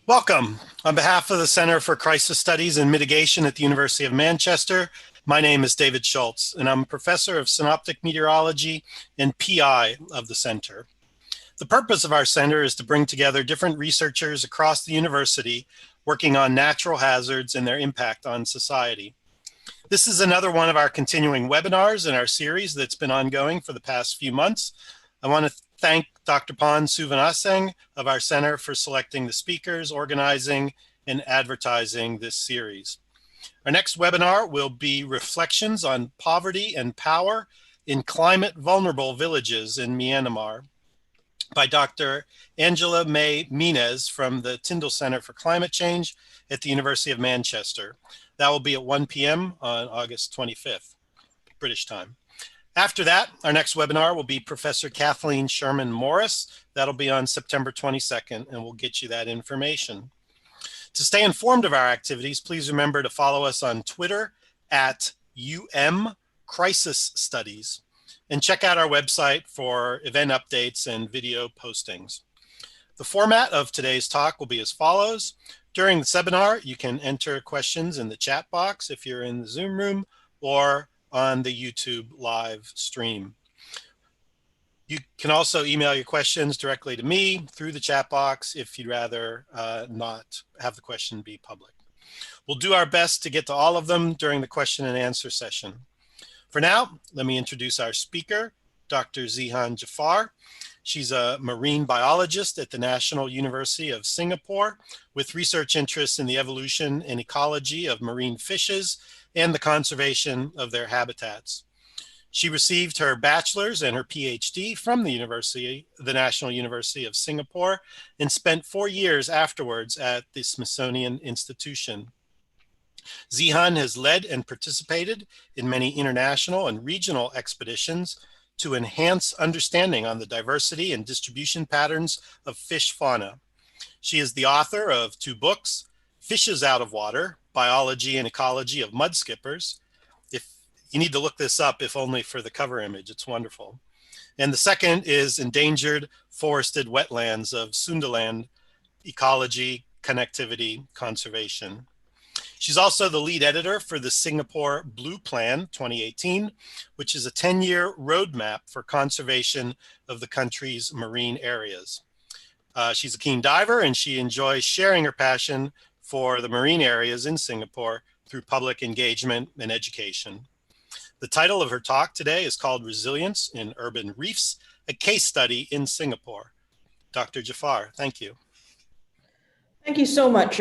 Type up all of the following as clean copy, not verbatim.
Welcome. On behalf of the Center for Crisis Studies and Mitigation at the University of Manchester, my name is David Schultz, and I'm a professor of synoptic meteorology and PI of the center. The purpose of our center is to bring together different researchers across the university working on natural hazards and their impact on society. This is another one of our continuing webinars in our series that's been ongoing for the past few months. I want to thank Dr. Pon Suvanaseng of our center for selecting the speakers, organizing, and advertising this series. Our next webinar will be Reflections on Poverty and Power in Climate Vulnerable Villages in Myanmar by Dr. Angela May Mines from the Tyndall Center for Climate Change at the University of Manchester. That will be at 1 p.m. on August 25th, British time. After that, our next webinar will be Professor Kathleen Sherman Morris. That'll be on September 22nd, and we'll get you that information. To stay informed of our activities, please remember to follow us on Twitter at Crisis Studies, and check out our website for event updates and video postings. The format of today's talk will be as follows. During the seminar, you can enter questions in the chat box if you're in the Zoom room or on the YouTube live stream. You can also email your questions directly to me through the chat box if you'd rather not have the question be public. We'll do our best to get to all of them during the question and answer session. For now, let me introduce our speaker, Dr. Zee Jaffar. She's a marine biologist at the National University of Singapore with research interests in the evolution and ecology of marine fishes and the conservation of their habitats. She received her bachelor's and her PhD from the National University of Singapore and spent 4 years afterwards at the Smithsonian Institution. Zee has led and participated in many international and regional expeditions to enhance understanding on the diversity and distribution patterns of fish fauna. She is the author of 2 books, Fishes Out of Water, Biology and Ecology of Mudskippers. If you need to look this up, if only for the cover image, it's wonderful. And the second is Endangered Forested Wetlands of Sundaland, Ecology, Connectivity, Conservation. She's also the lead editor for the Singapore Blue Plan 2018, which is a 10-year roadmap for conservation of the country's marine areas. She's a keen diver, and she enjoys sharing her passion for the marine areas in Singapore through public engagement and education. The title of her talk today is called Resilience in Urban Reefs, a Case Study in Singapore. Dr. Jaffar, thank you. Thank you so much,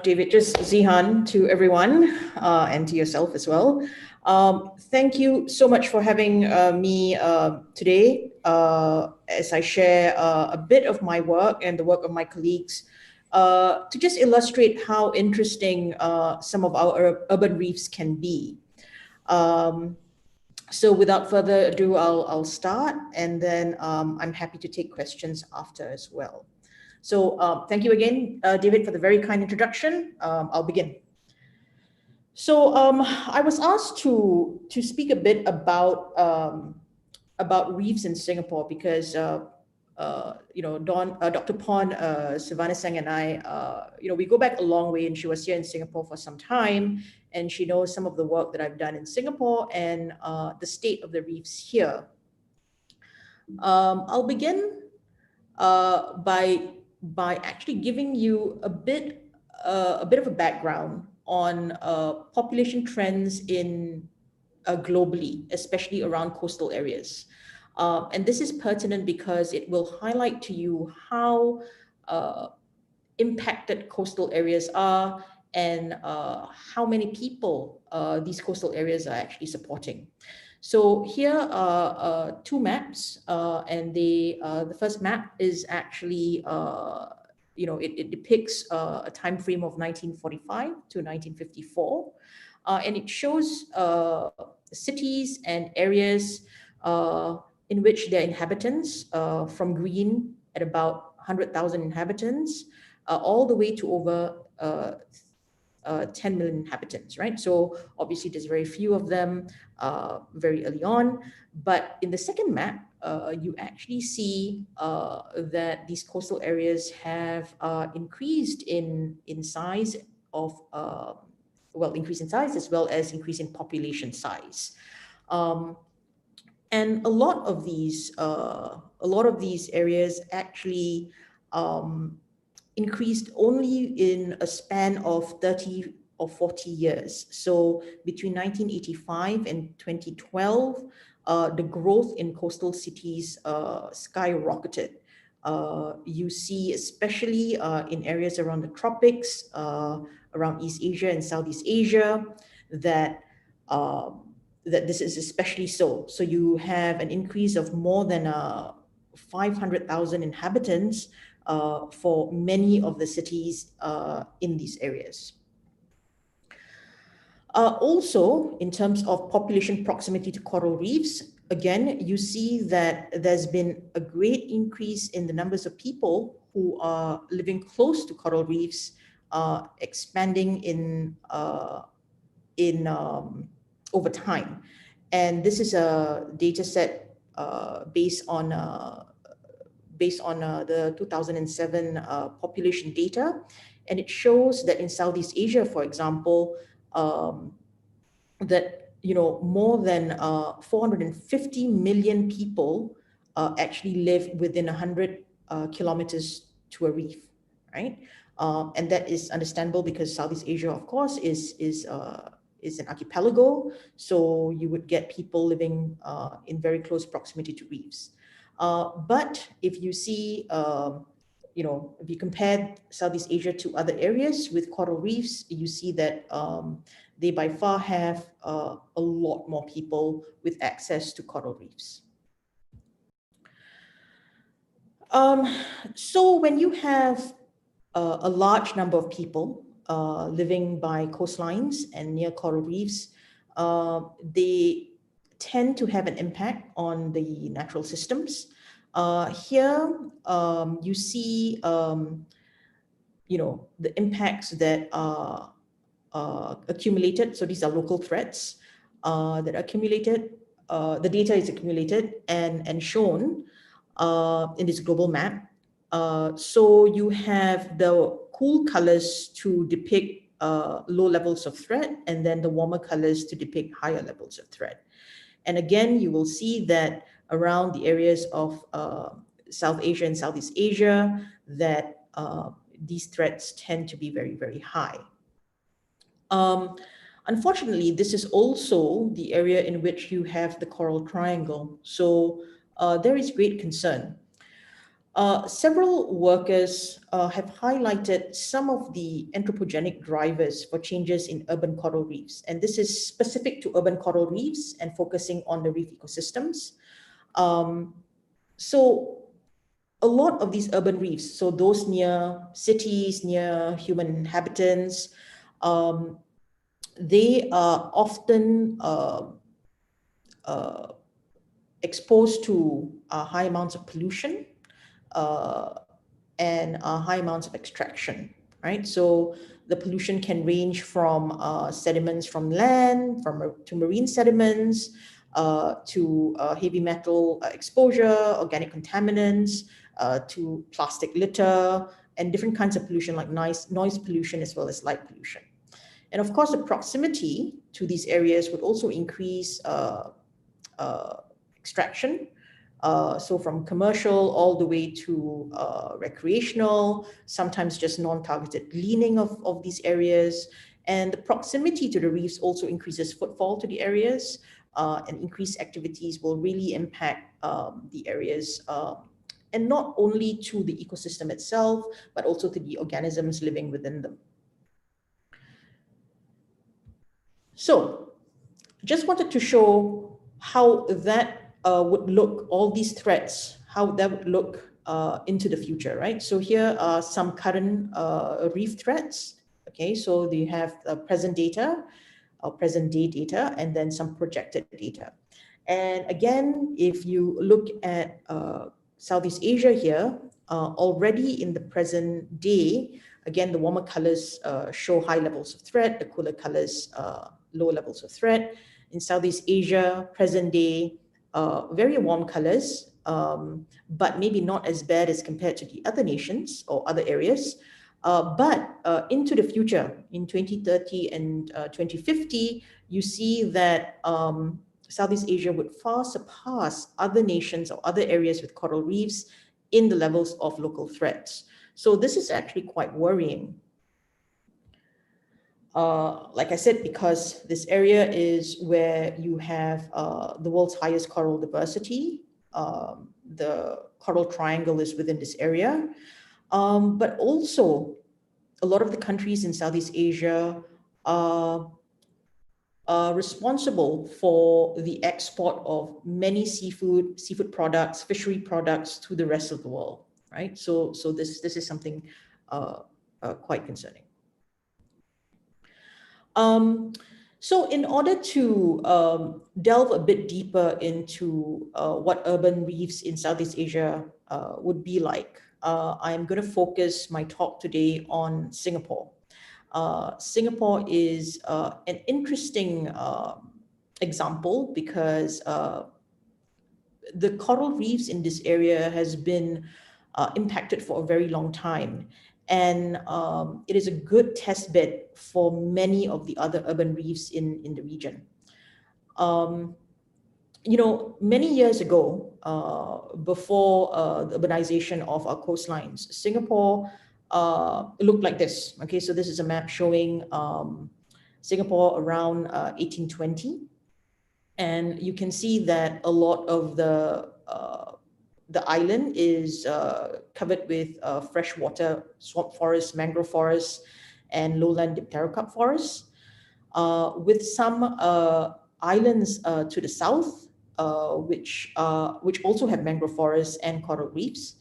David. Just Zee to everyone and to yourself as well. Thank you so much for having me today as I share a bit of my work and the work of my colleagues to just illustrate how interesting some of our urban reefs can be. So without further ado, I'll start, and then I'm happy to take questions after as well. So thank you again, David, for the very kind introduction. I'll begin. So I was asked to speak a bit about reefs in Singapore because Dr. Pon Suvanaseng and I, we go back a long way, and she was here in Singapore for some time, and she knows some of the work that I've done in Singapore and the state of the reefs here. I'll begin by actually giving you a bit of a background on population trends in globally, especially around coastal areas. And this is pertinent because it will highlight to you how impacted coastal areas are and how many people these coastal areas are actually supporting. So here are 2 maps, and the first map is actually, it depicts a time frame of 1945 to 1954, and it shows cities and areas in which their inhabitants, from green at about 100,000 inhabitants, all the way to over 10 million inhabitants, right? So obviously there's very few of them very early on. But in the second map, you actually see that these coastal areas have increased in size of, increase in size as well as increase in population size. And a lot of these areas actually increased only in a span of 30 or 40 years. So between 1985 and 2012, the growth in coastal cities skyrocketed. You see, especially in areas around the tropics, around East Asia and Southeast Asia, that this is especially so. So you have an increase of more than 500,000 inhabitants for many of the cities in these areas. Also, in terms of population proximity to coral reefs, again, you see that there's been a great increase in the numbers of people who are living close to coral reefs, expanding over time. And this is a data set based on the 2007 population data. And it shows that in Southeast Asia, for example, that more than 450 million people actually live within 100 kilometers to a reef, right? And that is understandable because Southeast Asia, of course, is an archipelago, so you would get people living in very close proximity to reefs. But if you see, if you compare Southeast Asia to other areas with coral reefs, you see that they by far have a lot more people with access to coral reefs. So when you have a large number of people living by coastlines and near coral reefs, they tend to have an impact on the natural systems. Here, you see, the impacts that are accumulated. So these are local threats that are accumulated. The data is accumulated and shown in this global map. So you have the cool colors to depict low levels of threat, and then the warmer colors to depict higher levels of threat. And again, you will see that around the areas of South Asia and Southeast Asia, that these threats tend to be very, very high. Unfortunately, this is also the area in which you have the coral triangle. So there is great concern. Several workers have highlighted some of the anthropogenic drivers for changes in urban coral reefs. And this is specific to urban coral reefs and focusing on the reef ecosystems. So a lot of these urban reefs, so those near cities, near human inhabitants, they are often exposed to high amounts of pollution and high amounts of extraction, right? So the pollution can range from sediments from land, to marine sediments, to heavy metal exposure, organic contaminants, to plastic litter, and different kinds of pollution like noise pollution as well as light pollution. And of course, the proximity to these areas would also increase extraction. So from commercial all the way to recreational, sometimes just non-targeted cleaning of these areas. And the proximity to the reefs also increases footfall to the areas, and increased activities will really impact the areas, and not only to the ecosystem itself, but also to the organisms living within them. So just wanted to show how that would look, all these threats, how that would look into the future, right? So here are some current reef threats. Okay, so they have present data, or present day data, and then some projected data. And again, if you look at Southeast Asia here, already in the present day, Again, the warmer colors show high levels of threat, the cooler colors, low levels of threat. In Southeast Asia, present day, very warm colors, but maybe not as bad as compared to the other nations or other areas. But into the future, in 2030 and 2050, you see that Southeast Asia would far surpass other nations or other areas with coral reefs in the levels of local threats. So this is actually quite worrying. Like I said, because this area is where you have the world's highest coral diversity. The coral triangle is within this area. But also, a lot of the countries in Southeast Asia are responsible for the export of many seafood products, fishery products to the rest of the world, right? So this is something quite concerning. So in order to delve a bit deeper into what urban reefs in Southeast Asia would be like, I'm going to focus my talk today on Singapore. Singapore is an interesting example because the coral reefs in this area has been impacted for a very long time. And it is a good test bed for many of the other urban reefs in the region. You know, many years ago, before the urbanization of our coastlines, Singapore looked like this. Okay, so this is a map showing Singapore around 1820. And you can see that a lot of the island is covered with freshwater swamp forests, mangrove forests, and lowland dipterocarp forests, with some islands to the south, which also have mangrove forests and coral reefs.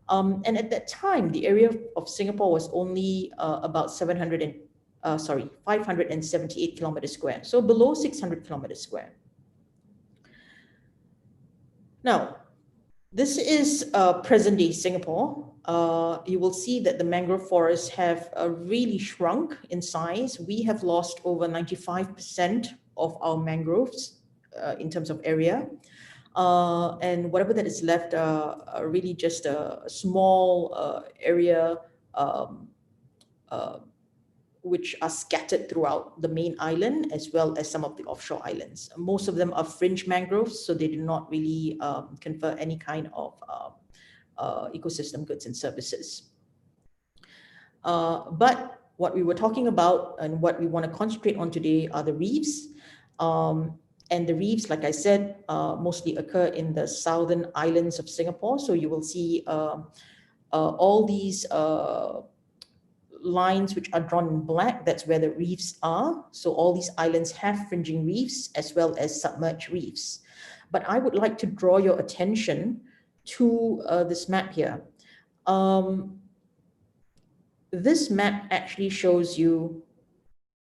And at that time, the area of Singapore was only about 578 kilometers square, so below 600 kilometers square. Now, this is present-day Singapore. You will see that the mangrove forests have really shrunk in size. We have lost over 95% of our mangroves in terms of area. And whatever that is left are really just a small area which are scattered throughout the main island as well as some of the offshore islands. Most of them are fringe mangroves, so they do not really confer any kind of ecosystem goods and services. But what we were talking about and what we want to concentrate on today are the reefs. And the reefs, like I said, mostly occur in the southern islands of Singapore. So you will see all these lines which are drawn in black, that's where the reefs are. So all these islands have fringing reefs as well as submerged reefs. But I would like to draw your attention to this map here. This map actually shows you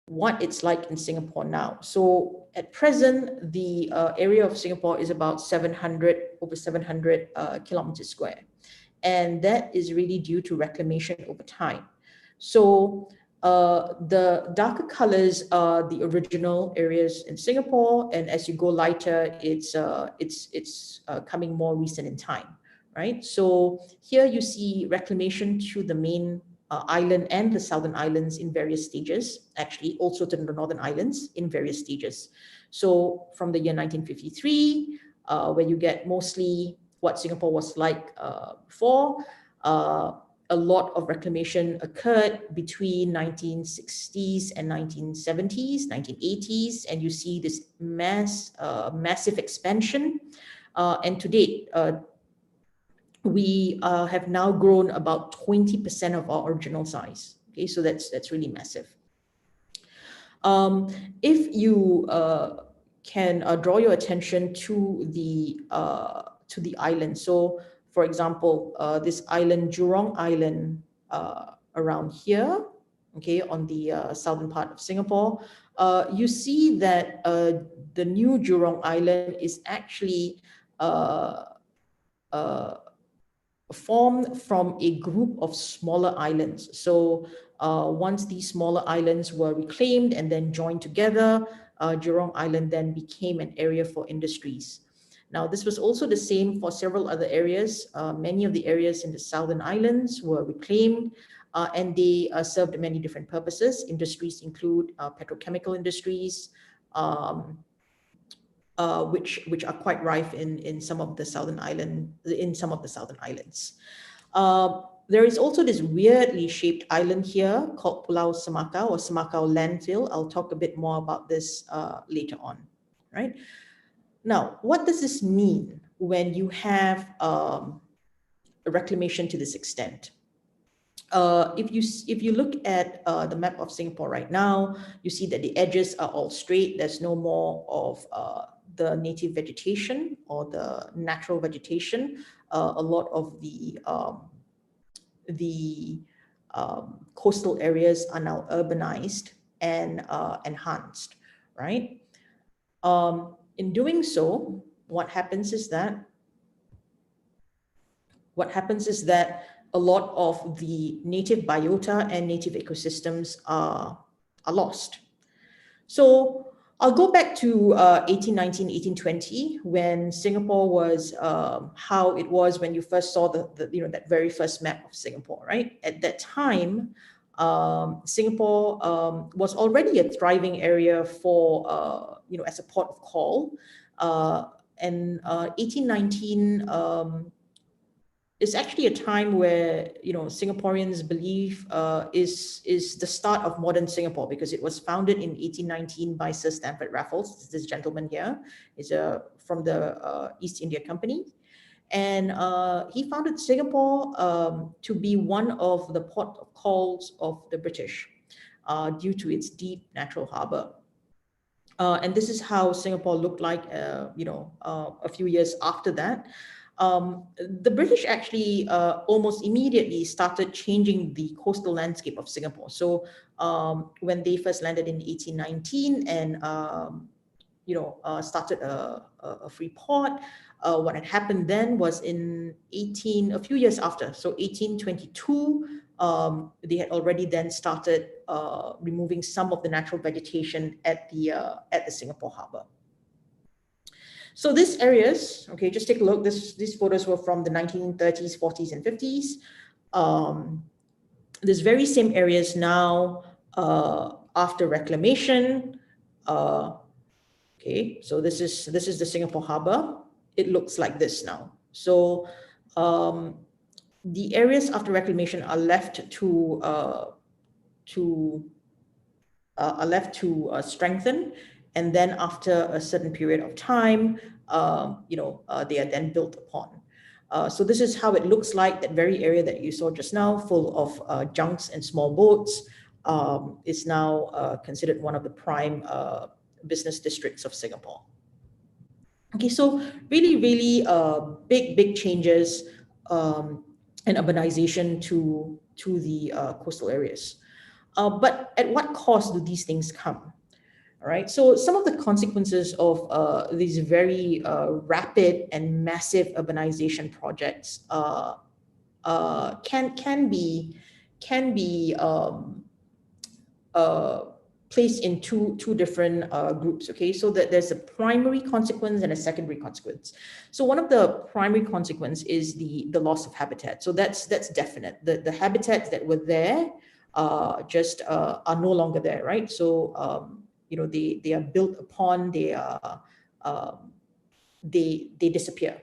what it's like in Singapore now. So at present, the area of Singapore is about over 700 kilometers square. And that is really due to reclamation over time. So the darker colors are the original areas in Singapore, and as you go lighter, it's coming more recent in time, right? So here you see reclamation to the main island and the southern islands in various stages, actually also to the northern islands in various stages. So from the year 1953, where you get mostly what Singapore was like before, a lot of reclamation occurred between 1960s and 1970s, 1980s, and you see this massive expansion. And to date, we have now grown about 20% of our original size. Okay, so that's really massive. If you can draw your attention to the island, so for example, this island, Jurong Island, around here, okay, on the southern part of Singapore, you see that the new Jurong Island is actually formed from a group of smaller islands. So once these smaller islands were reclaimed and then joined together, Jurong Island then became an area for industries. Now, this was also the same for several other areas. Many of the areas in the southern islands were reclaimed, and they served many different purposes. Industries include petrochemical industries, which are quite rife in some of the southern islands. There is also this weirdly shaped island here called Pulau Semakau or Semakau Landfill. I'll talk a bit more about this later on, right? Now, what does this mean when you have a reclamation to this extent? If you look at the map of Singapore right now, you see that the edges are all straight. There's no more of the native vegetation or the natural vegetation. A lot of the coastal areas are now urbanized and enhanced, right? In doing so, what happens is that a lot of the native biota and native ecosystems are lost. So I'll go back to 1819, 1820, when Singapore was how it was when you first saw that very first map of Singapore, right? At that time, Singapore was already a thriving area for, as a port of call. And 1819 is actually a time where, Singaporeans believe is the start of modern Singapore, because it was founded in 1819 by Sir Stamford Raffles. This gentleman here is from the East India Company. And he founded Singapore to be one of the port of calls of the British due to its deep natural harbor. And this is how Singapore looked like, a few years after that. The British actually almost immediately started changing the coastal landscape of Singapore. So when they first landed in 1819 and started a free port, what had happened then was a few years after, so 1822, they had already then started removing some of the natural vegetation at the Singapore harbor. So these areas, okay, just take a look. These photos were from the 1930s, 40s, and 50s. These very same areas now, after reclamation. Okay, so this is the Singapore harbor. It looks like this now. So the areas after reclamation are left to strengthen. And then after a certain period of time, they are then built upon. So this is how it looks like. That very area that you saw just now, full of junks and small boats, is now considered one of the prime business districts of Singapore. Okay, so really, really big changes and urbanization to the coastal areas. But at what cost do these things come? All right, so some of the consequences of these very rapid and massive urbanization projects can be placed in two different groups. Okay, so that there's a primary consequence and a secondary consequence. So one of the primary consequence is the loss of habitat. So that's definite. The habitats that were there just are no longer there, right? So they are built upon, they disappear.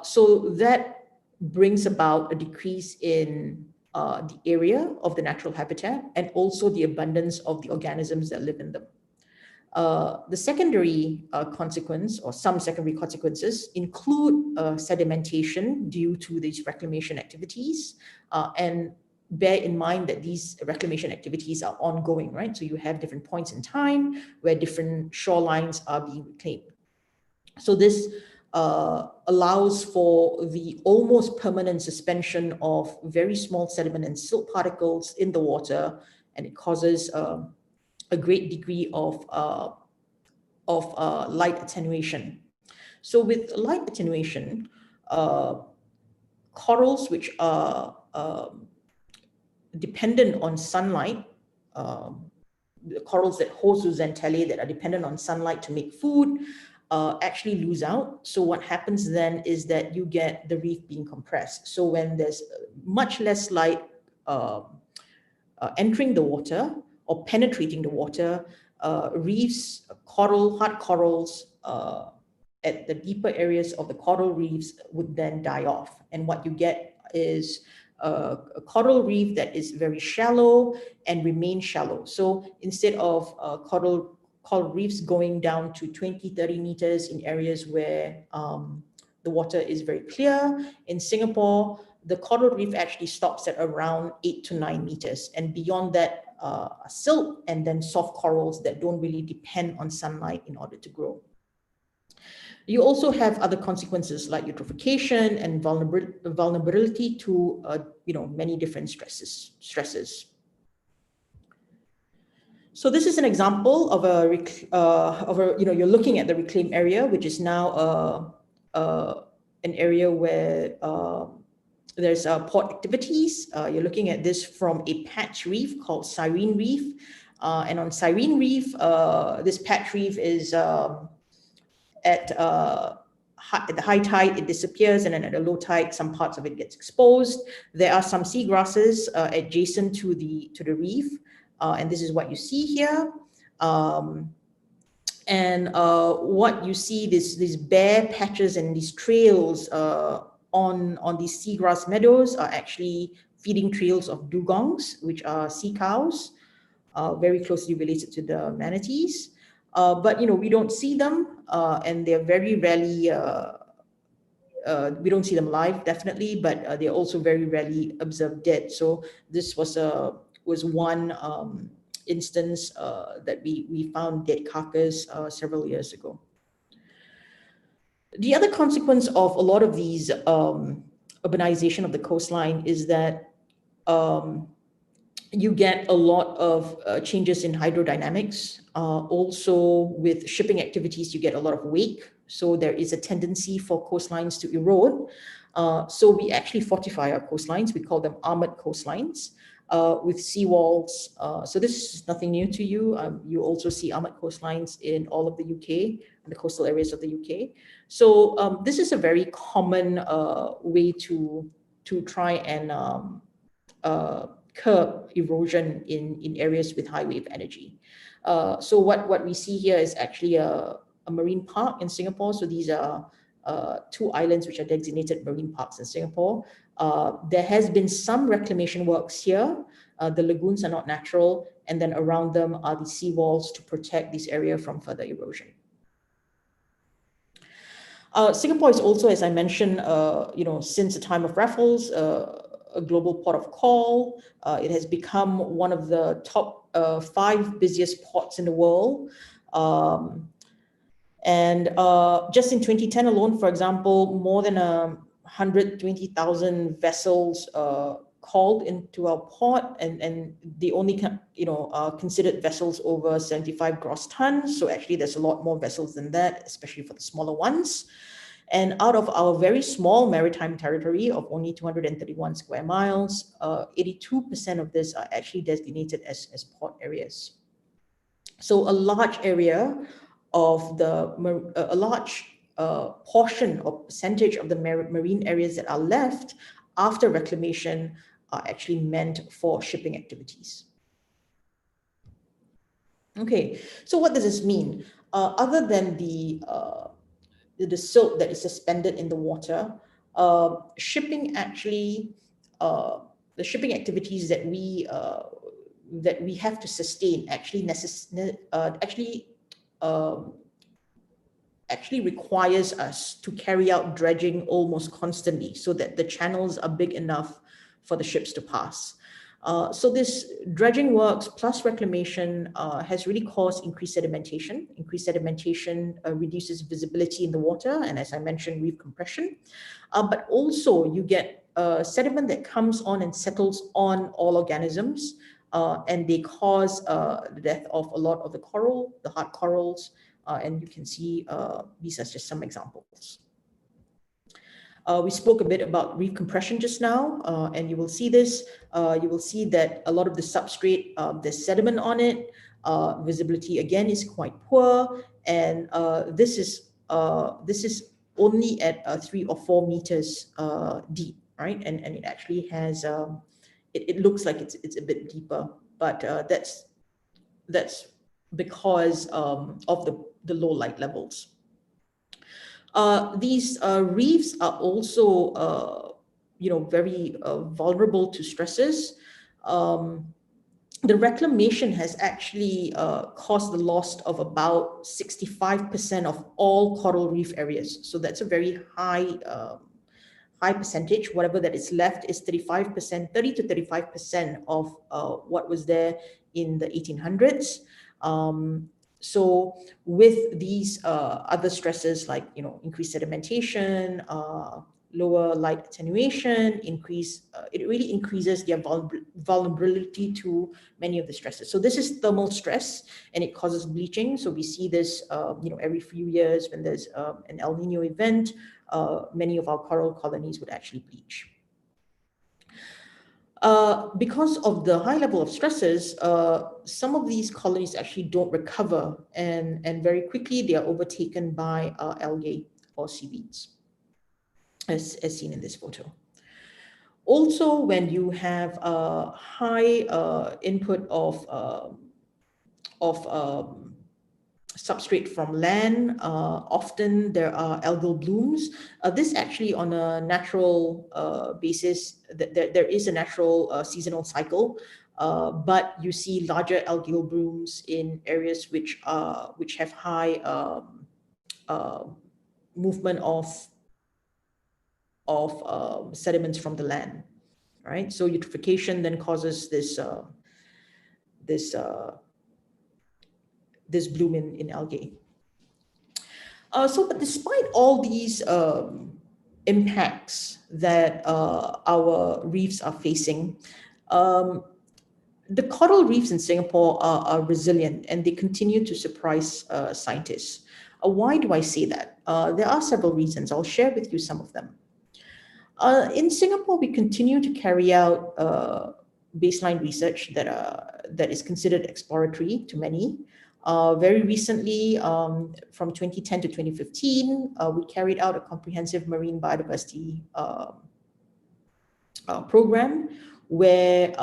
So that brings about a decrease in the area of the natural habitat and also the abundance of the organisms that live in them. The secondary consequence, or some secondary consequences, include sedimentation due to these reclamation activities, and bear in mind that these reclamation activities are ongoing, right? So you have different points in time where different shorelines are being reclaimed. So this allows for the almost permanent suspension of very small sediment and silt particles in the water, and it causes a great degree of light attenuation. So with light attenuation, corals which are dependent on sunlight, the corals that host zooxanthellae that are dependent on sunlight to make food, actually lose out. So what happens then is that you get the reef being compressed. So when there's much less light entering the water or penetrating the water, reefs, hard corals at the deeper areas of the coral reefs would then die off. And what you get is a coral reef that is very shallow and remain shallow. So instead of coral reefs going down to 20, 30 meters in areas where the water is very clear, in Singapore, the coral reef actually stops at around 8 to 9 meters. And beyond that, silt and then soft corals that don't really depend on sunlight in order to grow. You also have other consequences like eutrophication and vulnerability to many different stresses. So this is an example of you're looking at the reclaimed area, which is now an area where there's port activities. You're looking at this from a patch reef called Cyrene Reef. And on Cyrene Reef, this patch reef is at the high tide, it disappears, and then at the low tide, some parts of it gets exposed. There are some seagrasses adjacent to the reef, and this is what you see here. What you see, these bare patches and these trails on these seagrass meadows are actually feeding trails of dugongs, which are sea cows, very closely related to the manatees. But we don't see them, and they're very rarely. We don't see them live, definitely, but they're also very rarely observed dead. So this was one instance that we found dead carcass several years ago. The other consequence of a lot of these urbanization of the coastline is that you get a lot of changes in hydrodynamics. Also with shipping activities, you get a lot of wake. So there is a tendency for coastlines to erode. So we actually fortify our coastlines. We call them armored coastlines with seawalls. So this is nothing new to you. You also see armored coastlines in all of the UK, and the coastal areas of the UK. So this is a very common way to try and curb erosion in areas with high wave energy. So what we see here is actually a marine park in Singapore. So these are 2 islands which are designated marine parks in Singapore. There has been some reclamation works here. The lagoons are not natural, and then around them are the seawalls to protect this area from further erosion. Singapore is also, as I mentioned, since the time of Raffles, a global port of call. It has become one of the top 5 busiest ports in the world. Just in 2010 alone, for example, more than 120,000 vessels called into our port, and they only considered vessels over 75 gross tons. So actually there's a lot more vessels than that, especially for the smaller ones. And out of our very small maritime territory of only 231 square miles, 82% of this are actually designated as port areas. So a large area of a large portion or percentage of the marine areas that are left after reclamation are actually meant for shipping activities. Okay, so what does this mean? Other than the silt that is suspended in the water, shipping actually, the shipping activities that we have to sustain actually requires us to carry out dredging almost constantly so that the channels are big enough for the ships to pass. So this dredging works plus reclamation has really caused increased sedimentation. Increased sedimentation reduces visibility in the water, and as I mentioned, reef compression. But also you get sediment that comes on and settles on all organisms, and they cause the death of a lot of the hard corals, and you can see these are just some examples. We spoke a bit about reef compression just now, and you will see this. You will see that a lot of the substrate, there's sediment on it. Visibility again is quite poor, and this is only at 3 or 4 meters deep, right? And it actually has it looks like it's a bit deeper, but that's because of the low light levels. These reefs are also very vulnerable to stresses. The reclamation has actually caused the loss of about 65% of all coral reef areas. So that's a very high percentage. Whatever that is left is 35%, 30 to 35% of what was there in the 1800s. So with these other stresses like increased sedimentation, lower light attenuation, it really increases their vulnerability to many of the stresses. So this is thermal stress, and it causes bleaching. So we see this every few years when there's an El Nino event. Many of our coral colonies would actually bleach. Because of the high level of stresses, some of these colonies actually don't recover, and very quickly they are overtaken by algae or seaweeds, as seen in this photo. Also, when you have a high input of substrate from land, often there are algal blooms. This actually on a natural basis, there is a natural seasonal cycle, but you see larger algal blooms in areas which have high movement of sediments from the land, right? So eutrophication then causes this bloom in algae. But despite all these impacts that our reefs are facing, the coral reefs in Singapore are resilient, and they continue to surprise scientists. Why do I say that? There are several reasons. I'll share with you some of them. In Singapore, we continue to carry out baseline research that is considered exploratory to many. Very recently, from 2010 to 2015, we carried out a comprehensive marine biodiversity program where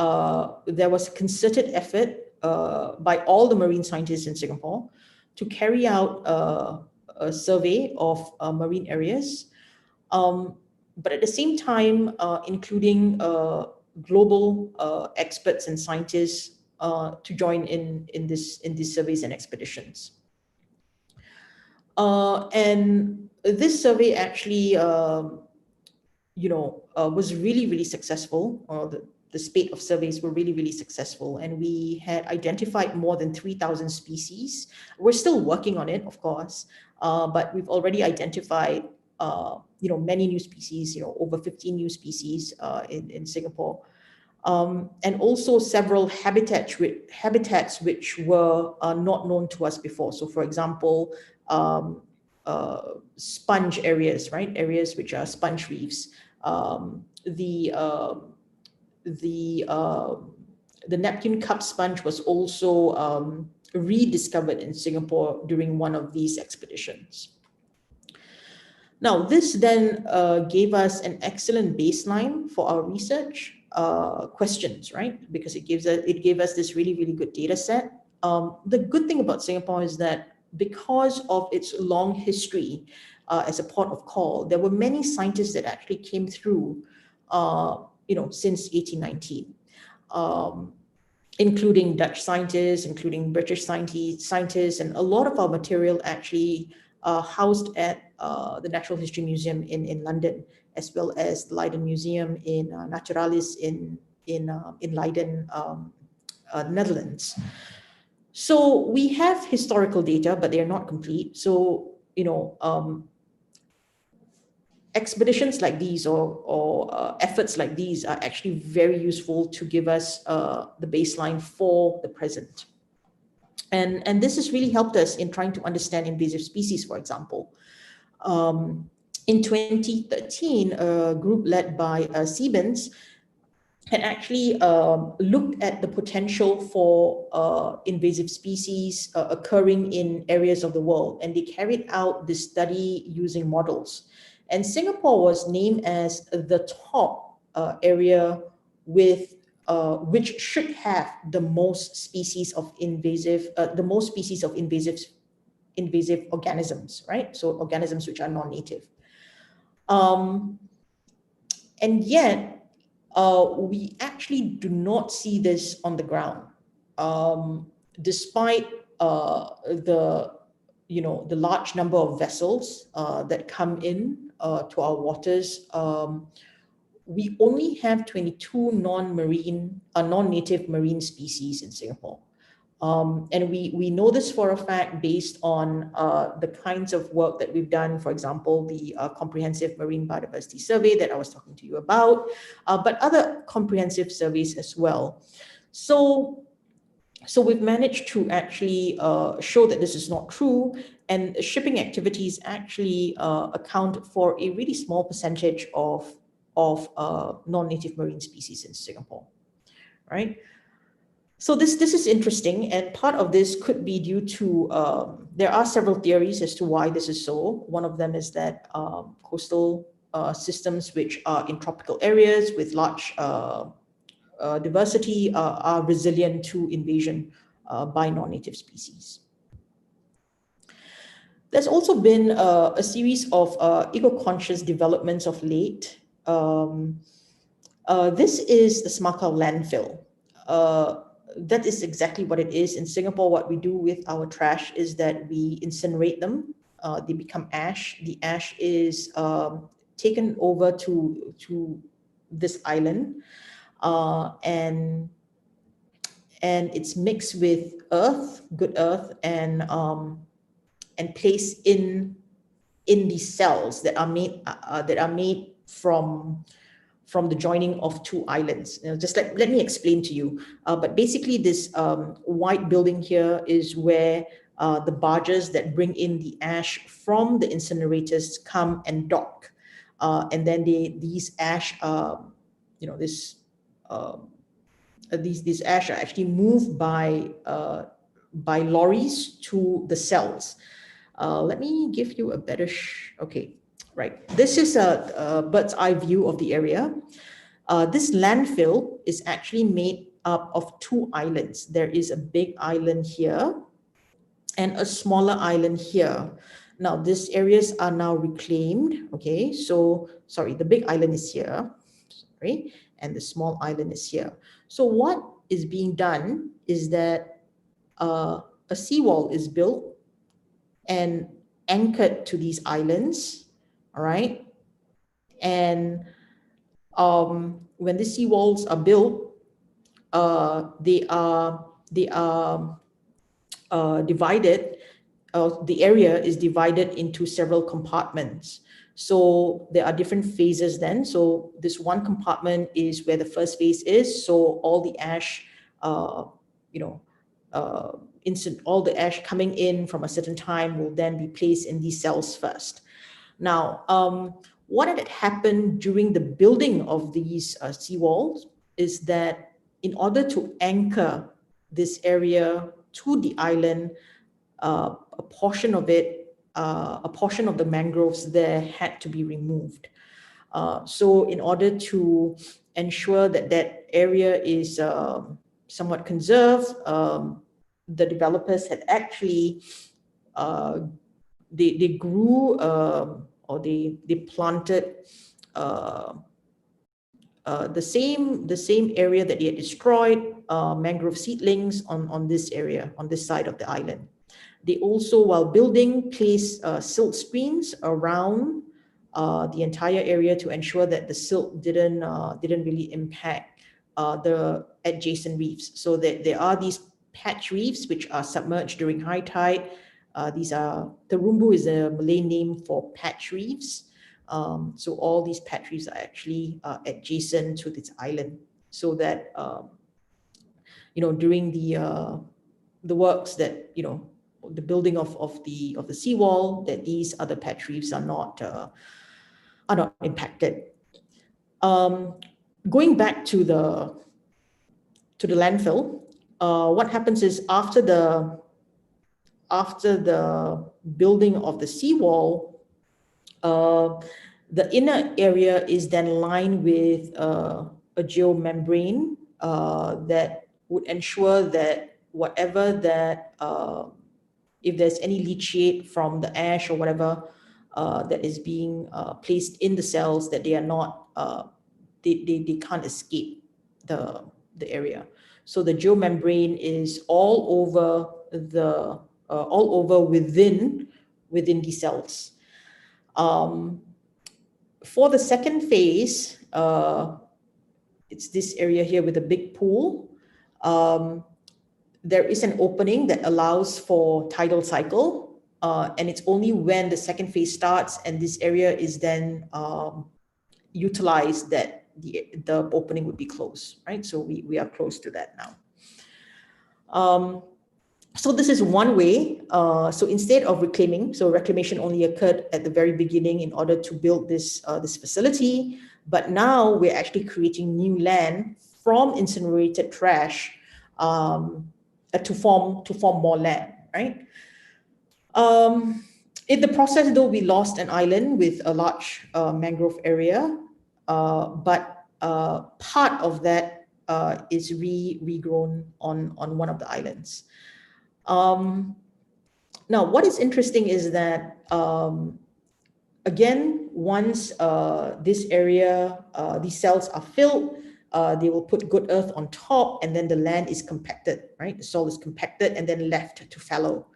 there was a concerted effort by all the marine scientists in Singapore to carry out a survey of marine areas, but at the same time, including global experts and scientists to join in these surveys and expeditions. And this survey actually, was really, really successful. The spate of surveys were really, really successful, and we had identified more than 3,000 species. We're still working on it, of course, but we've already identified many new species, over 15 new species in Singapore. And also several habitats which were not known to us before. So for example, sponge areas, right? Areas which are sponge reefs. The Neptune cup sponge was also rediscovered in Singapore during one of these expeditions. Now, this then gave us an excellent baseline for our research questions, right? Because it gave us this really, really good data set. The good thing about Singapore is that because of its long history as a port of call, there were many scientists that actually came through, since 1819, including Dutch scientists, including British scientists, and a lot of our material actually housed at the Natural History Museum in London, as well as the Leiden Museum in Naturalis in Leiden, Netherlands. So we have historical data, but they are not complete. So expeditions like these or efforts like these are actually very useful to give us the baseline for the present. And this has really helped us in trying to understand invasive species, for example. in 2013, a group led by Siemens had actually looked at the potential for invasive species occurring in areas of the world, and they carried out this study using models. And Singapore was named as the top area with which should have the most species of invasive organisms, right? So organisms which are non-native. And yet, we actually do not see this on the ground, despite the large number of vessels that come in to our waters. We only have 22 non-native marine species in Singapore. And we know this for a fact based on the kinds of work that we've done, for example, the comprehensive marine biodiversity survey that I was talking to you about, but other comprehensive surveys as well. So we've managed to actually show that this is not true, and shipping activities actually account for a really small percentage of non-native marine species in Singapore, right? So this is interesting, and part of this could be due to, there are several theories as to why this is so. One of them is that coastal systems which are in tropical areas with large diversity are resilient to invasion by non-native species. There's also been a series of eco-conscious developments of late. This is the Semakau landfill. That is exactly what it is. In Singapore, what we do with our trash is that we incinerate them. They become ash. The ash is taken over to this island, and it's mixed with earth, good earth, and placed in these cells that are made from the joining of two islands. Just let me explain to you. But basically, this white building here is where the barges that bring in the ash from the incinerators come and dock, and then these ash, these ash are actually moved by lorries to the cells. Let me give you a better okay. Right. This is a bird's eye view of the area. This landfill is actually made up of two islands. There is a big island here and a smaller island here. Now, these areas are now reclaimed. Okay, so sorry, the big island is here, sorry, and the small island is here. So what is being done is that a seawall is built and anchored to these islands. All right. And when the seawalls are built, they are divided. The area is divided into several compartments. So there are different phases then. So this one compartment is where the first phase is. So all the ash, all the ash coming in from a certain time will then be placed in these cells first. Now, what had happened during the building of these seawalls is that in order to anchor this area to the island, a portion of the mangroves there had to be removed. So in order to ensure that that area is somewhat conserved, the developers had actually they grew or they planted the same area that they had destroyed, mangrove seedlings on this area, on this side of the island. They also, while building, placed silt screens around the entire area to ensure that the silt didn't really impact the adjacent reefs. So that there are these patch reefs which are submerged during high tide. Terumbu is a Malay name for patch reefs. So all these patch reefs are actually adjacent to this island, so that during the works that the building of the seawall, that these other patch reefs are not are not impacted. Going back to the landfill, what happens is after the building of the seawall, the inner area is then lined with a geomembrane that would ensure that whatever that, if there's any leachate from the ash or whatever that is being placed in the cells, that they are not, they can't escape the area. So the geomembrane is all over within the cells. For the second phase, it's this area here with a big pool. There is an opening that allows for tidal cycle, and it's only when the second phase starts and this area is then utilized that the opening would be closed, right? So we are close to that now. So this is one way. So instead of reclaiming, so reclamation only occurred at the very beginning in order to build this facility, but now we're actually creating new land from incinerated trash to form more land, right? In the process, though, we lost an island with a large mangrove area, but part of that is regrown on one of the islands. Now, what is interesting is that, again, once this area, these cells are filled, they will put good earth on top, and then the land is compacted, right? The soil is compacted and then left to fallow.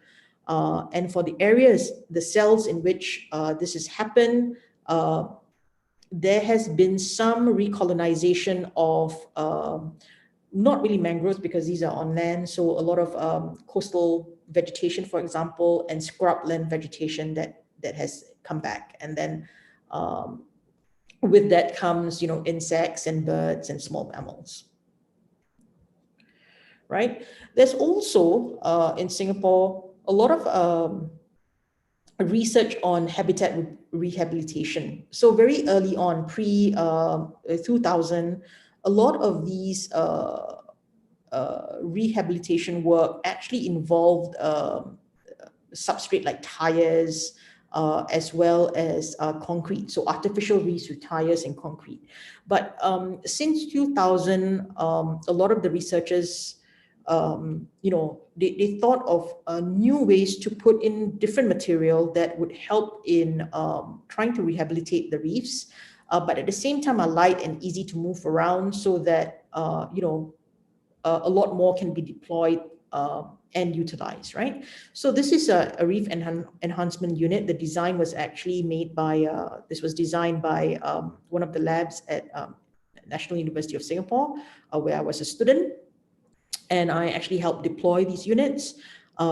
And for the areas, the cells in which this has happened, there has been some recolonization of not really mangroves because these are on land. So a lot of coastal vegetation, for example, and scrubland vegetation that has come back. And then with that comes, insects and birds and small mammals, right? There's also in Singapore a lot of research on habitat rehabilitation. So very early on, pre-2000, a lot of these rehabilitation work actually involved substrate like tires, as well as concrete. So artificial reefs with tires and concrete. But since 2000, a lot of the researchers, they thought of new ways to put in different material that would help in trying to rehabilitate the reefs, but at the same time are light and easy to move around so that, a lot more can be deployed and utilized, right? So this is a reef enhancement unit. The design was actually made by, this was designed by one of the labs at National University of Singapore, where I was a student. And I actually helped deploy these units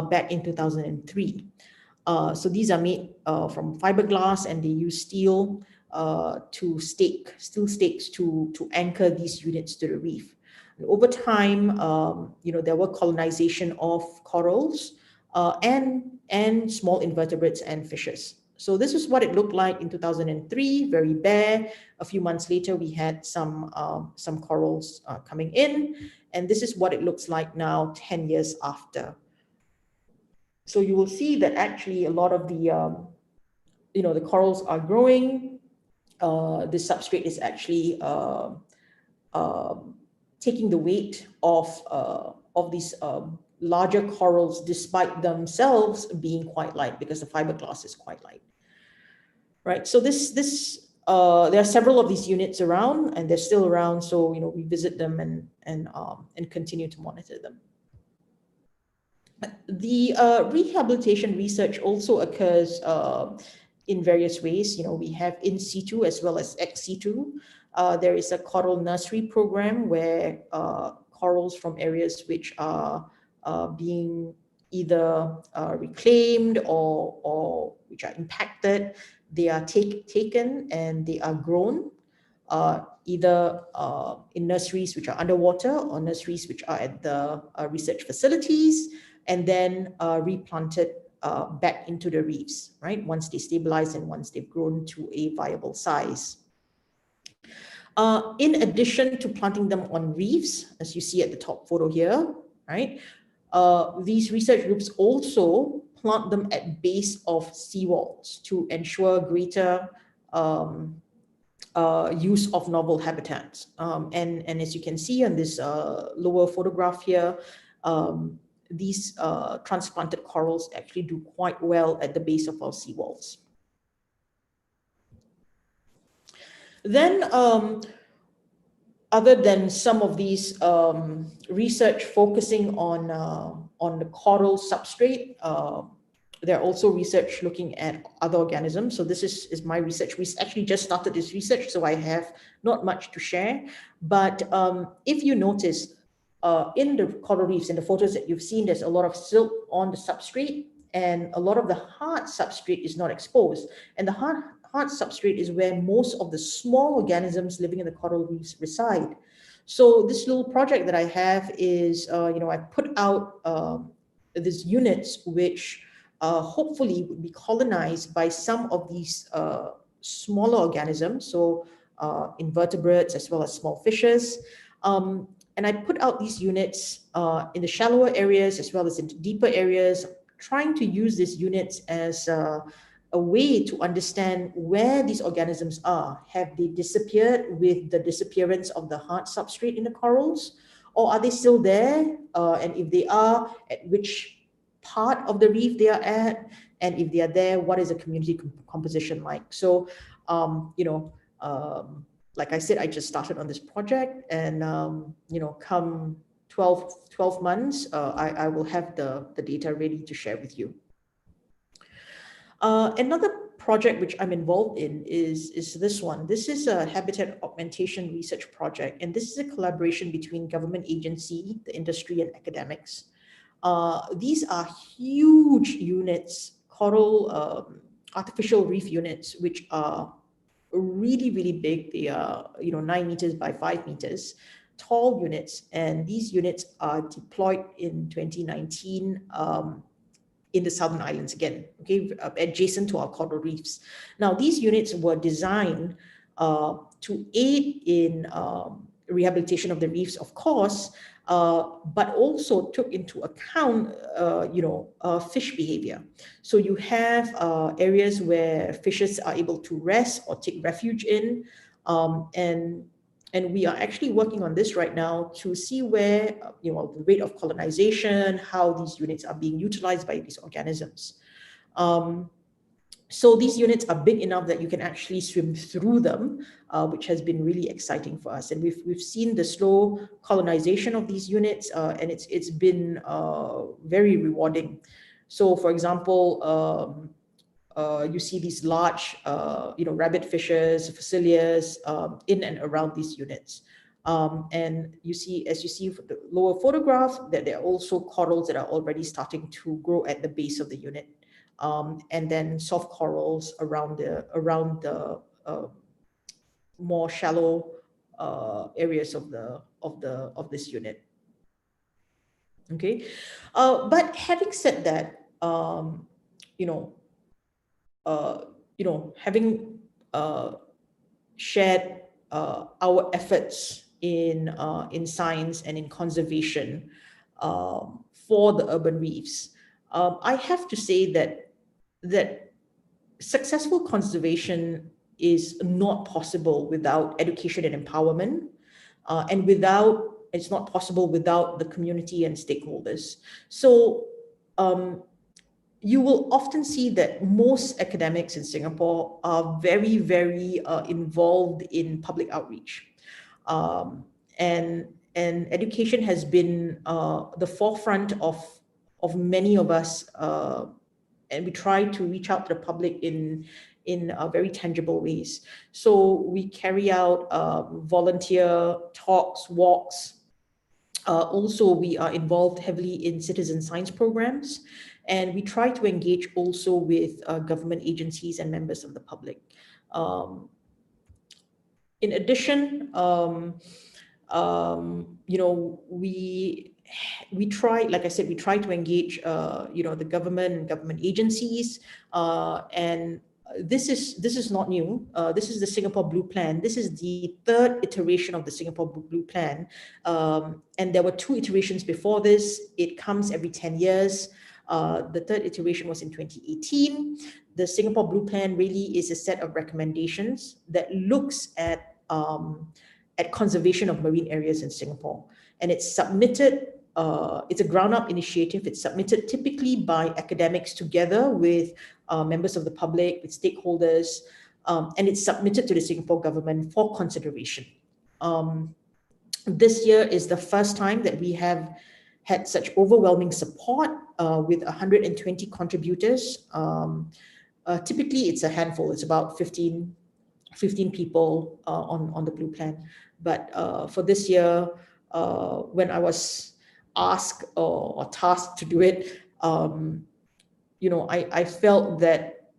back in 2003. So these are made from fiberglass, and they use steel steel stakes to anchor these units to the reef. And over time, there were colonization of corals and small invertebrates and fishes. So this is what it looked like in 2003, very bare. A few months later, we had some corals coming in, and this is what it looks like now, 10 years after. So you will see that actually a lot of the, the corals are growing. The substrate is actually taking the weight of these larger corals, despite themselves being quite light, because the fiberglass is quite light, right? So there are several of these units around, and they're still around. So we visit them and continue to monitor them. The rehabilitation research also occurs in various ways. We have in situ as well as ex situ. There is a coral nursery program where corals from areas which are being either reclaimed or which are impacted, they are taken and they are grown either in nurseries which are underwater or nurseries which are at the research facilities, and then replanted back into the reefs, right? Once they stabilize and once they've grown to a viable size. In addition to planting them on reefs, as you see at the top photo here, right? These research groups also plant them at base of seawalls to ensure greater use of novel habitats. And as you can see on this lower photograph here, these transplanted corals actually do quite well at the base of our seawalls. Then, other than some of these research focusing on the coral substrate, there are also research looking at other organisms. So this is my research. We actually just started this research, so I have not much to share. But if you notice, in the coral reefs, in the photos that you've seen, there's a lot of silt on the substrate, and a lot of the hard substrate is not exposed. And the hard substrate is where most of the small organisms living in the coral reefs reside. So this little project that I have is, I put out these units which hopefully would be colonized by some of these smaller organisms, so invertebrates as well as small fishes. And I put out these units in the shallower areas as well as in deeper areas, trying to use these units as a way to understand where these organisms are. Have they disappeared with the disappearance of the hard substrate in the corals? Or are they still there? And if they are, at which part of the reef they are at? And if they are there, what is the community composition like? So, like I said, I just started on this project, and, come 12 months, I will have the data ready to share with you. Another project which I'm involved in is this one. This is a habitat augmentation research project, and this is a collaboration between government agency, the industry, and academics. These are huge units, coral artificial reef units, which are really, really big. They are, 9 meters by 5 meters tall units, and these units are deployed in 2019 in the Southern Islands again, okay, adjacent to our coral reefs. Now, these units were designed to aid in rehabilitation of the reefs, of course, but also took into account, fish behavior. So you have areas where fishes are able to rest or take refuge in, and we are actually working on this right now to see where, the rate of colonization, how these units are being utilized by these organisms. So these units are big enough that you can actually swim through them, which has been really exciting for us. And we've seen the slow colonization of these units, and it's been very rewarding. So, for example, you see these large, rabbit fishes, Phacelia, in and around these units. And as you see from the lower photograph, that there are also corals that are already starting to grow at the base of the unit. And then soft corals around the more shallow areas of this unit. Okay, but having said that, having shared our efforts in science and in conservation for the urban reefs, I have to say that successful conservation is not possible without education and empowerment, and it's not possible without the community and stakeholders. So you will often see that most academics in Singapore are very, very involved in public outreach. And education has been the forefront of many of us, and we try to reach out to the public in very tangible ways. So we carry out volunteer talks, walks. Also, we are involved heavily in citizen science programs, and we try to engage also with government agencies and members of the public. In addition, we we try, like I said, we try to engage, the government and government agencies, and this is not new. This is the Singapore Blue Plan. This is the third iteration of the Singapore Blue Plan, and there were two iterations before this. It comes every 10 years. The third iteration was in 2018. The Singapore Blue Plan really is a set of recommendations that looks at conservation of marine areas in Singapore, and it's submitted. It's a ground-up initiative. It's submitted typically by academics together with members of the public, with stakeholders, and it's submitted to the Singapore government for consideration. This year is the first time that we have had such overwhelming support with 120 contributors. Typically, it's a handful. It's about 15 people on the Blue Plan. But for this year, when I was asked or tasked to do it, I felt that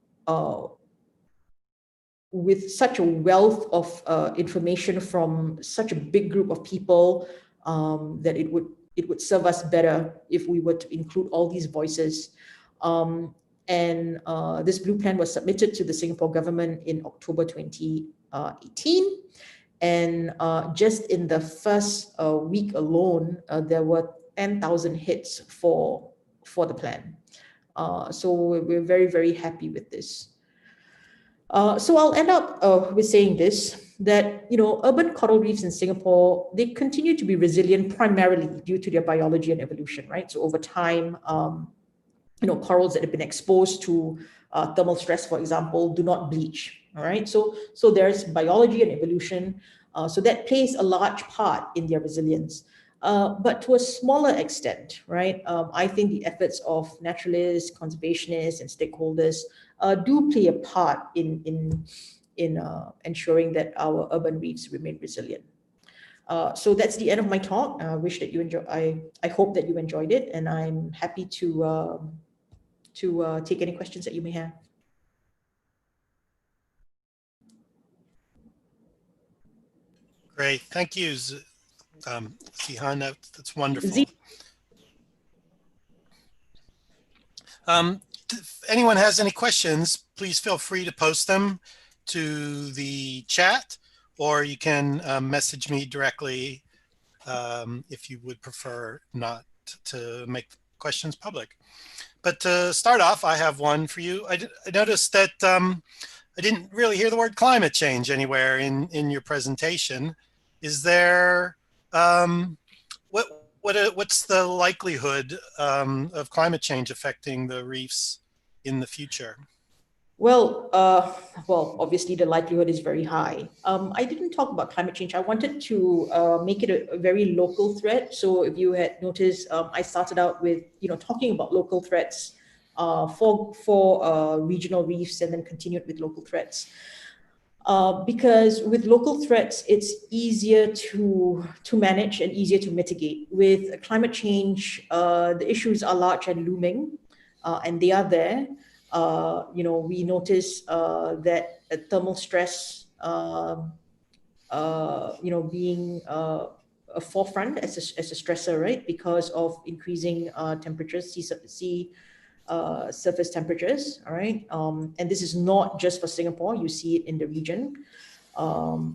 with such a wealth of information from such a big group of people, that it would serve us better if we were to include all these voices. And this Blue Plan was submitted to the Singapore government in October 2018. And just in the first week alone, there were 10,000 hits for the plan. So we're very, very happy with this. So I'll end up with saying this, that, urban coral reefs in Singapore, they continue to be resilient primarily due to their biology and evolution, right? So over time, corals that have been exposed to thermal stress, for example, do not bleach, all right? So there's biology and evolution. So that plays a large part in their resilience. But to a smaller extent, right? I think the efforts of naturalists, conservationists, and stakeholders do play a part in ensuring that our urban reefs remain resilient. So that's the end of my talk. I wish that you enjoy. I hope that you enjoyed it, and I'm happy to take any questions that you may have. Great, thank you, Zihan. That's wonderful. Zee? If anyone has any questions, please feel free to post them to the chat, or you can message me directly if you would prefer not to make questions public. But to start off, I have one for you. I noticed that I didn't really hear the word climate change anywhere in your presentation. Is there, what's the likelihood of climate change affecting the reefs in the future? Well, obviously the likelihood is very high. I didn't talk about climate change. I wanted to make it a very local threat. So if you had noticed, I started out with, talking about local threats for regional reefs, and then continued with local threats. Because with local threats, it's easier to manage and easier to mitigate. With climate change, the issues are large and looming, and they are there. We notice that thermal stress, being a forefront as a stressor, right? Because of increasing temperatures, sea surface temperatures, all right? And this is not just for Singapore, you see it in the region.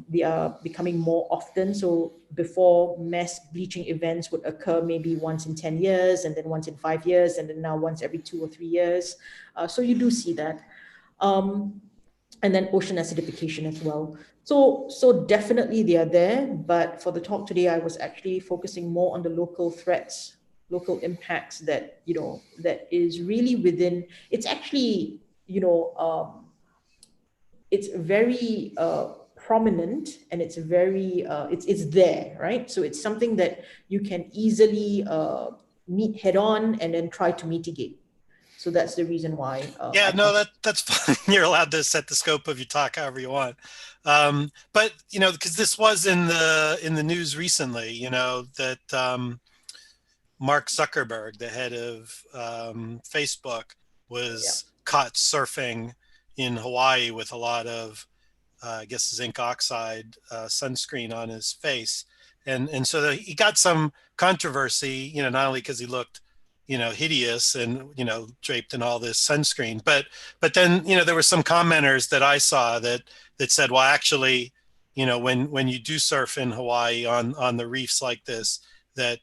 They are becoming more often. So before, mass bleaching events would occur maybe once in 10 years, and then once in 5 years, and then now once every 2 or 3 years. So you do see that. And then ocean acidification as well. So definitely they are there, but for the talk today, I was actually focusing more on the local threats, local impacts that, that is really within, it's actually, it's very prominent, and it's very, it's there, right? So it's something that you can easily meet head on and then try to mitigate. So that's the reason why. That's fine. You're allowed to set the scope of your talk however you want. But, because this was in the news recently, that Mark Zuckerberg, the head of Facebook, was caught surfing in Hawaii with a lot of, I guess, zinc oxide sunscreen on his face. And so he got some controversy, not only because he looked, hideous and, draped in all this sunscreen, but then, there were some commenters that I saw that said, well, actually, when you do surf in Hawaii on the reefs like this, that,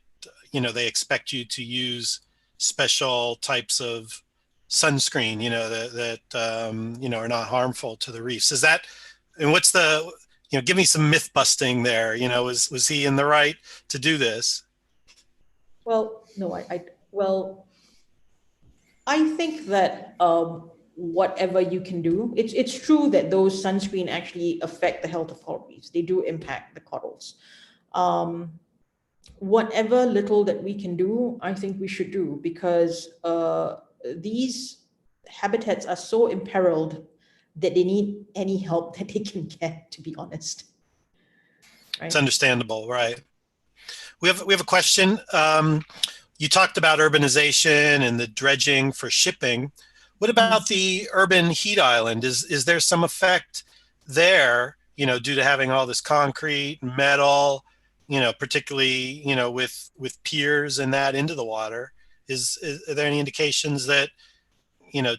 they expect you to use special types of sunscreen, that are not harmful to the reefs. Is that, and what's the, give me some myth busting there. Was he in the right to do this? Well, no, well, I think that whatever you can do, it's true that those sunscreen actually affect the health of coral reefs. They do impact the corals. Whatever little that we can do, I think we should do, because these habitats are so imperiled that they need any help that they can get, to be honest. Right? It's understandable, right? We have a question. You talked about urbanization and the dredging for shipping. What about the urban heat island? Is there some effect there, due to having all this concrete, metal, particularly, with piers and that into the water? Are there any indications that,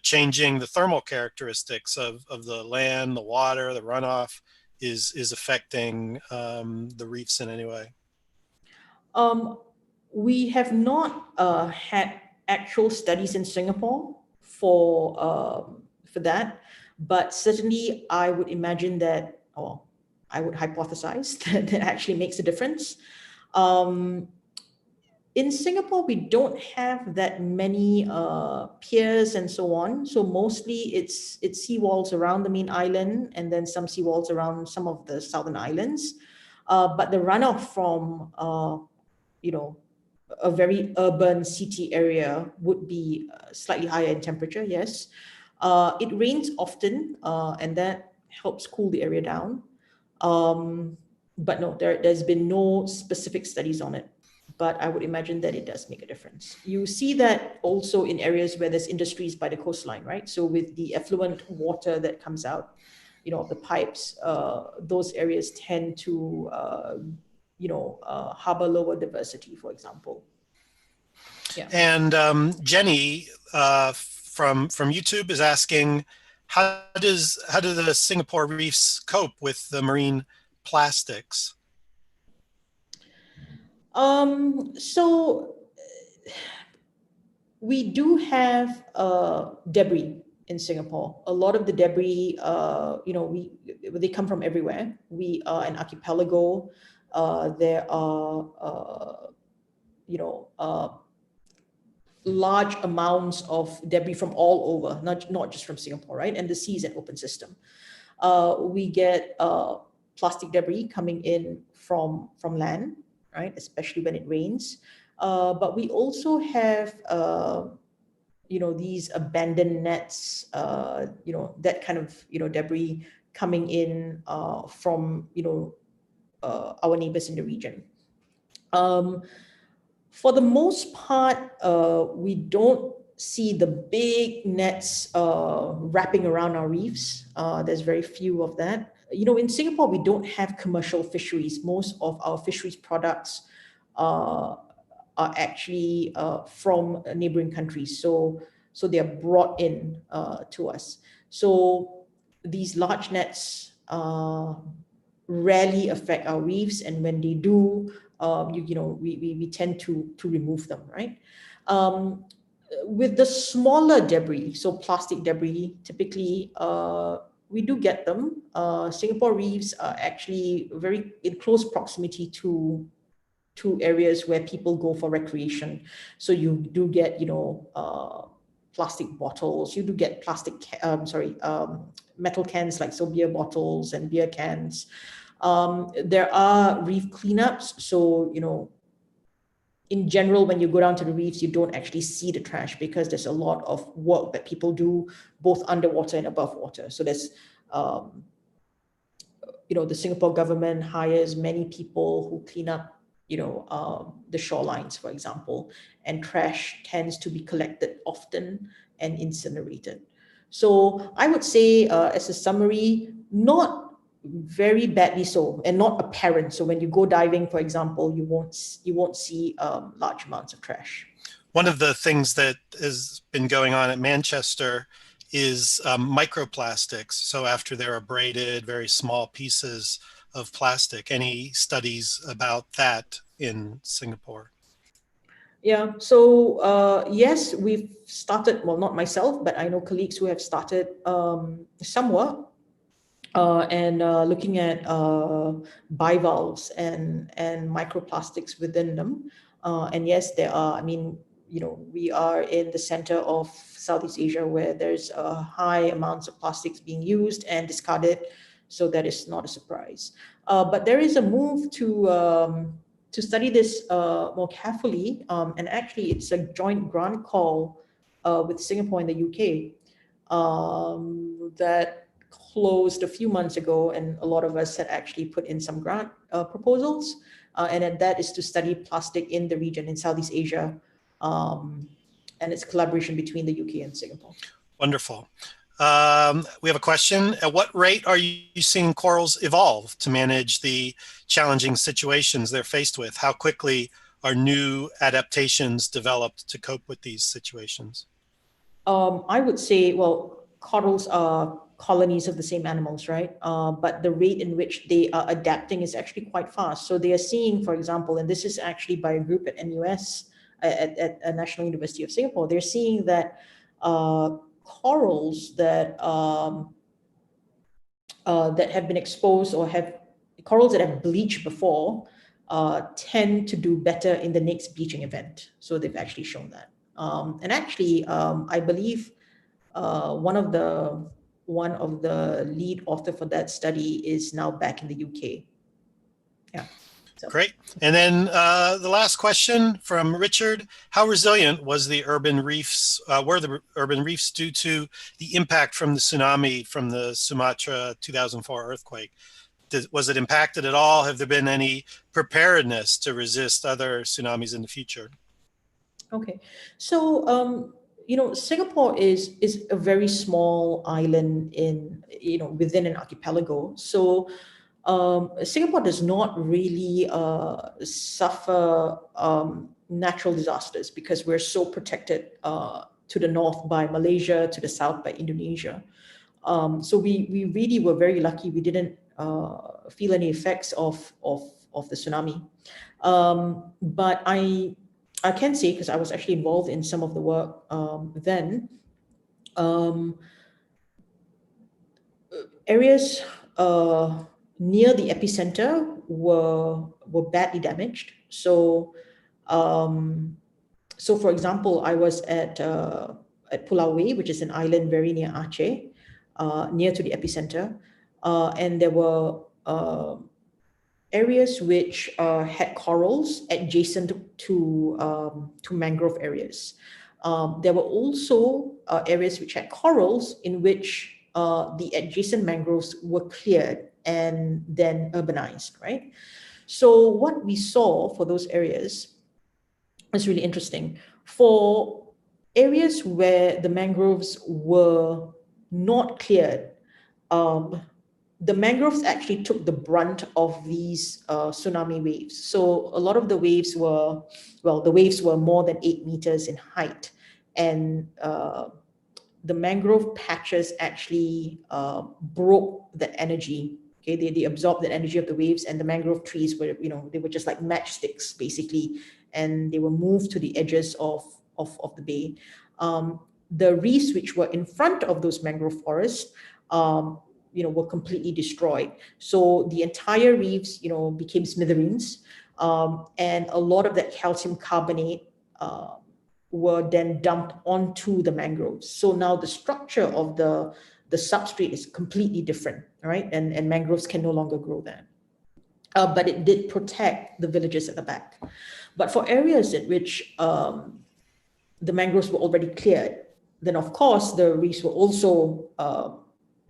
changing the thermal characteristics of the land, the water, the runoff is affecting the reefs in any way? We have not had actual studies in Singapore for that, but certainly I would imagine that, or I would hypothesize that actually makes a difference. In Singapore, we don't have that many piers and so on. So mostly it's seawalls around the main island, and then some seawalls around some of the southern islands. But the runoff from, a very urban city area would be slightly higher in temperature, yes. It rains often, and that helps cool the area down. But no, there's been no specific studies on it. But I would imagine that it does make a difference. You see that also in areas where there's industries by the coastline, right? So with the effluent water that comes out, the pipes, those areas tend to, harbor lower diversity, for example. Yeah. And Jenny from YouTube is asking, how do the Singapore reefs cope with the marine plastics? So we do have debris in Singapore. A lot of the debris, they come from everywhere. We are an archipelago. There are, large amounts of debris from all over, not just from Singapore, right? And the sea is an open system. We get plastic debris coming in from land, right? Especially when it rains. But we also have, these abandoned nets, that kind of, debris coming in from, our neighbors in the region. For the most part, we don't see the big nets wrapping around our reefs. There's very few of that. In Singapore, we don't have commercial fisheries. Most of our fisheries products are actually from neighboring countries. So they are brought in to us. So these large nets rarely affect our reefs, and when they do, we tend to remove them, right? With the smaller debris, so plastic debris, typically we do get them. Singapore reefs are actually very in close proximity to areas where people go for recreation. So you do get, plastic bottles. You do get metal cans, like beer bottles and beer cans. There are reef cleanups. So, in general, when you go down to the reefs, you don't actually see the trash because there's a lot of work that people do both underwater and above water. So there's, the Singapore government hires many people who clean up, the shorelines, for example, and trash tends to be collected often and incinerated. So I would say, as a summary, not very badly so, and not apparent. So when you go diving, for example, you won't see large amounts of trash. One of the things that has been going on at Manchester is microplastics. So after they're abraded, very small pieces of plastic. Any studies about that in Singapore? Yeah, so yes, we've started, well, not myself, but I know colleagues who have started some work and looking at bivalves and microplastics within them. And yes, there are, I mean, you know, we are in the center of Southeast Asia where there's high amounts of plastics being used and discarded. So that is not a surprise. But there is a move to study this more carefully. And actually, it's a joint grant call with Singapore and the UK that closed a few months ago, and a lot of us had actually put in some grant proposals, and that is to study plastic in the region in Southeast Asia, and it's collaboration between the UK and Singapore. Wonderful. We have a question. At what rate are you seeing corals evolve to manage the challenging situations they're faced with? How quickly are new adaptations developed to cope with these situations? I would say, well, corals are colonies of the same animals, right? But the rate in which they are adapting is actually quite fast. So they are seeing, for example, and this is actually by a group at NUS, at National University of Singapore, they're seeing that corals that that have been exposed or have corals that have bleached before tend to do better in the next bleaching event. So they've actually shown that. And actually, I believe one of the lead author for that study is now back in the UK. Yeah. So. Great. And then the last question from Richard: how resilient was the urban reefs? Were the urban reefs due to the impact from the tsunami from the Sumatra 2004 earthquake? Was it impacted at all? Have there been any preparedness to resist other tsunamis in the future? Okay, so you know, Singapore is a very small island in, you know, within an archipelago. So Singapore does not really suffer natural disasters because we're so protected to the north by Malaysia, to the south by Indonesia. So we really were very lucky. We didn't feel any effects of the tsunami. But I can say, because I was actually involved in some of the work then, areas near the epicenter were badly damaged. So, so for example, I was at Pulau Wei, which is an island very near Aceh, near to the epicenter, and there were areas which had corals adjacent to mangrove areas. There were also areas which had corals in which the adjacent mangroves were cleared and then urbanized, right? So what we saw for those areas is really interesting. For areas where the mangroves were not cleared, the mangroves actually took the brunt of these tsunami waves. So a lot of the waves were, well, the waves were more than 8 meters in height. And the mangrove patches actually broke that energy. Okay, they absorbed that energy of the waves, and the mangrove trees were, you know, they were just like matchsticks basically, and they were moved to the edges of the bay. The reefs which were in front of those mangrove forests, you know, were completely destroyed. So the entire reefs, you know, became smithereens, and a lot of that calcium carbonate were then dumped onto the mangroves. So now the structure of the substrate is completely different, right? And mangroves can no longer grow there. But it did protect the villages at the back. But for areas in which the mangroves were already cleared, then of course the reefs were also,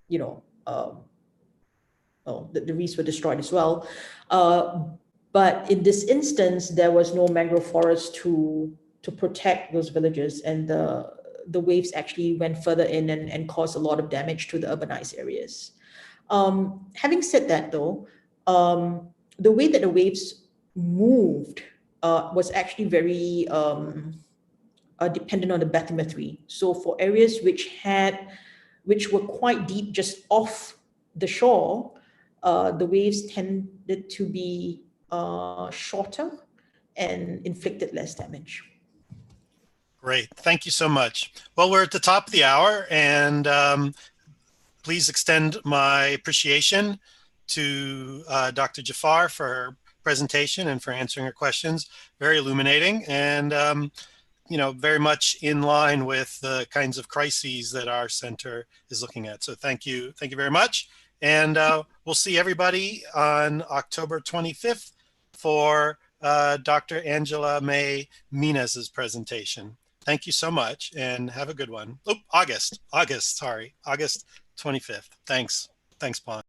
you know, the reefs were destroyed as well. But in this instance, there was no mangrove forest to protect those villages, and the waves actually went further in and caused a lot of damage to the urbanized areas. Having said that, though, the way that the waves moved was actually very dependent on the bathymetry. So for areas which were quite deep, just off the shore, the waves tended to be shorter and inflicted less damage. Great. Thank you so much. Well, we're at the top of the hour, and please extend my appreciation to Dr. Jaffar for her presentation and for answering her questions. Very illuminating and, you know, very much in line with the kinds of crises that our center is looking at. So thank you. Thank you very much. And we'll see everybody on October 25th for Dr. Angela May Menez's presentation. Thank you so much and have a good one. Oh, August 25th. Thanks. Thanks, Pon.